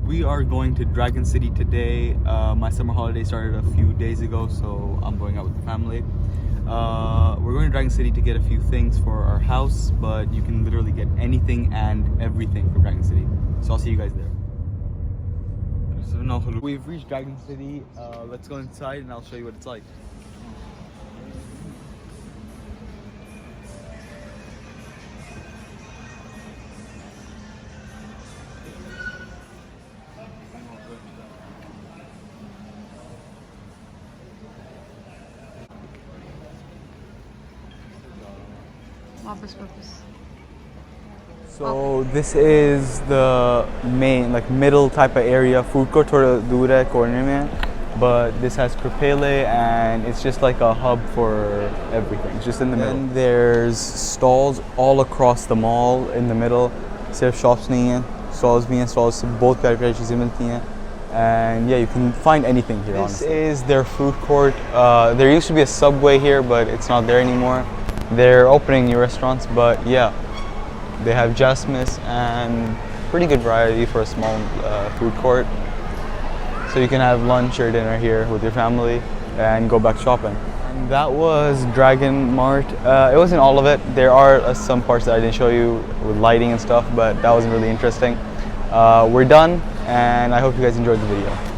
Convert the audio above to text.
We are going to Dragon City today. My summer holiday started a few days ago, so I'm going out with the family. We're going to Dragon City to get a few things for our house, but you can literally get anything and everything from Dragon City. So I'll see you guys there. We've reached Dragon City. Let's go inside and I'll show you what it's like. So this is the main, like middle type of area. Food court thoda dur hai corner mein, but this has Kripele and it's just like a hub for everything. It's just in the middle. And there's stalls all across the mall in the middle. Sirf shops nahi hain, stalls bhi hain, stalls se bahut pyari cheezein milti hain. And yeah, you can find anything here. This is their food court. There used to be a Subway here, but it's not there anymore. They're opening new restaurants, but yeah, they have Jasmine and pretty good variety for a small food court. So you can have lunch or dinner here with your family and go back shopping. And that was Dragon Mart. It wasn't all of it. There are some parts that I didn't show you with lighting and stuff, but that wasn't really interesting. We're done, and I hope you guys enjoyed the video.